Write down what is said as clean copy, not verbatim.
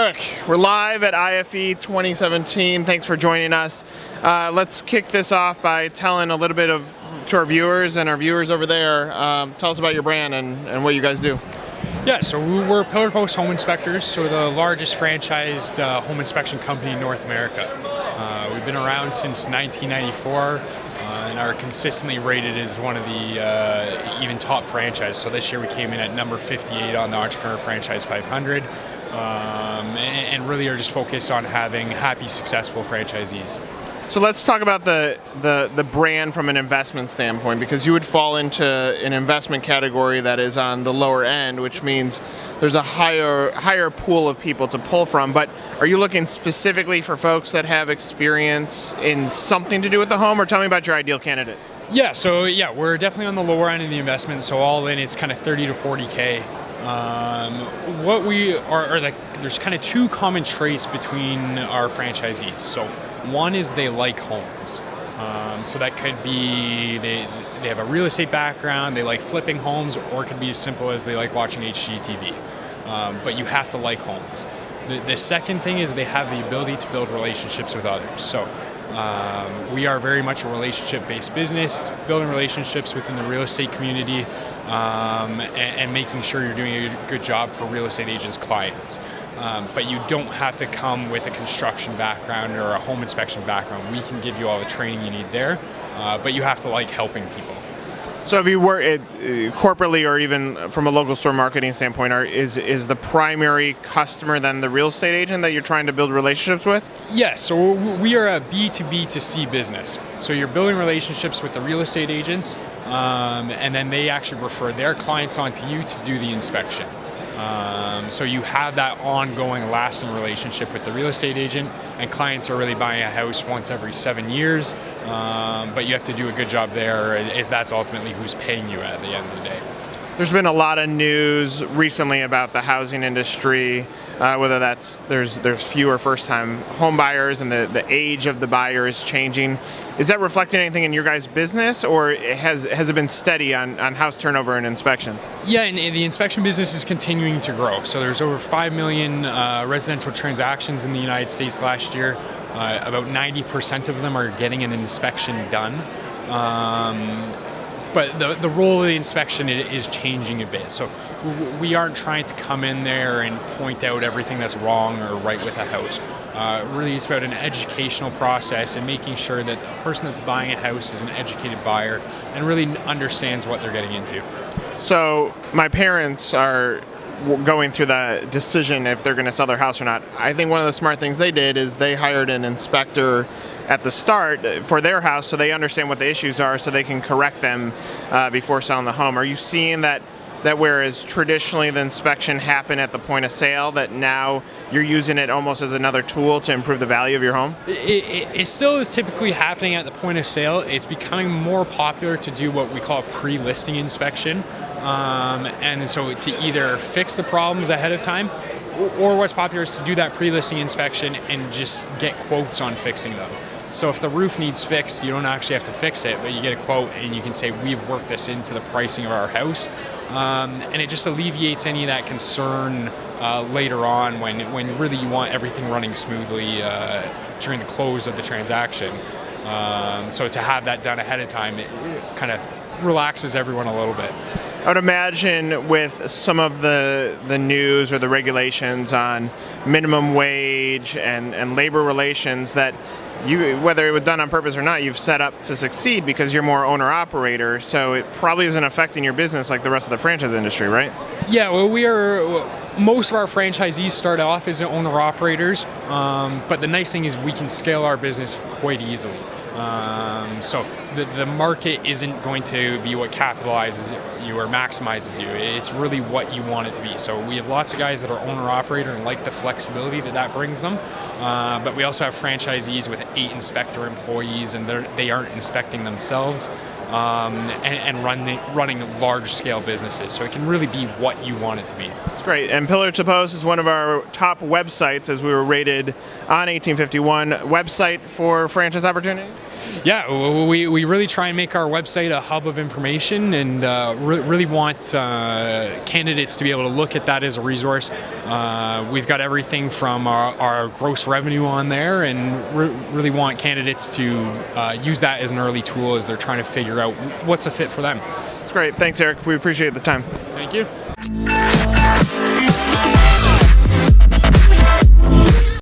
Eric, we're live at IFE 2017. Thanks for joining us. Let's kick this off by telling a little bit to our viewers and our viewers over there. Tell us about your brand and what you guys do. Yeah, so we're Pillar Post Home Inspectors, so the largest franchised home inspection company in North America. We've been around since 1994 and are consistently rated as one of the even top franchises. So this year we came in at number 58 on the Entrepreneur Franchise 500. And really are just focused on having happy, successful franchisees. So let's talk about the brand from an investment standpoint, because you would fall into an investment category that is on the lower end, which means there's a higher pool of people to pull from. But are you looking specifically for folks that have experience in something to do with the home, or tell me about your ideal candidate? Yeah, so we're definitely on the lower end of the investment, so all in it's kind of 30 to 40K. What we are like, there's kind of two common traits between our franchisees. So one is they like homes. So that could be they have a real estate background, they like flipping homes, or it could be as simple as they like watching HGTV. But you have to like homes. The second thing is they have the ability to build relationships with others. So we are very much a relationship-based business. It's building relationships within the real estate community. And making sure you're doing a good job for real estate agents' clients. But you don't have to come with a construction background or a home inspection background. We can give you all the training you need there, but you have to like helping people. So if you work corporately or even from a local store marketing standpoint, is the primary customer then the real estate agent that you're trying to build relationships with? Yes, so we are a B2B2C business. So you're building relationships with the real estate agents, and then they actually refer their clients onto you to do the inspection. So you have that ongoing, lasting relationship with the real estate agent, and clients are really buying a house once every 7 years, but you have to do a good job there, as that's ultimately who's paying you at the end of the day. There's been a lot of news recently about the housing industry, whether that's there's fewer first-time home buyers and the age of the buyer is changing. Is that reflecting anything in your guys' business, or has it been steady on house turnover and inspections? Yeah, and the inspection business is continuing to grow. So there's over 5 million residential transactions in the United States last year. About 90% of them are getting an inspection done. But the role of the inspection is changing a bit. So we aren't trying to come in there and point out everything that's wrong or right with a house. Really, it's about an educational process and making sure that the person that's buying a house is an educated buyer and really understands what they're getting into. So my parents are going through the decision if they're going to sell their house or not. I think one of the smart things they did is they hired an inspector at the start for their house so they understand what the issues are so they can correct them before selling the home. Are you seeing that whereas traditionally the inspection happened at the point of sale, that now you're using it almost as another tool to improve the value of your home? It still is typically happening at the point of sale. It's becoming more popular to do what we call a pre-listing inspection. And so to either fix the problems ahead of time, or what's popular is to do that pre-listing inspection and just get quotes on fixing them. So if the roof needs fixed, you don't actually have to fix it, but you get a quote and you can say, we've worked this into the pricing of our house. And it just alleviates any of that concern later on when really you want everything running smoothly during the close of the transaction. So to have that done ahead of time, it kind of relaxes everyone a little bit. I would imagine with some of the news or the regulations on minimum wage and labor relations that you, whether it was done on purpose or not, you've set up to succeed because you're more owner-operator, so it probably isn't affecting your business like the rest of the franchise industry, right? Yeah, well, most of our franchisees start off as owner-operators, but the nice thing is we can scale our business quite easily. So the market isn't going to be what capitalizes you or maximizes you. It's really what you want it to be. So we have lots of guys that are owner-operator and like the flexibility that brings them. But we also have franchisees with 8 inspector employees, and they aren't inspecting themselves and running large-scale businesses. So it can really be what you want it to be. That's great. And Pillar to Post is one of our top websites, as we were rated on 1851. Website for franchise opportunities? Yeah, we really try and make our website a hub of information, and really want candidates to be able to look at that as a resource. We've got everything from our gross revenue on there, and really want candidates to use that as an early tool as they're trying to figure out what's a fit for them. That's great. Thanks, Eric. We appreciate the time. Thank you.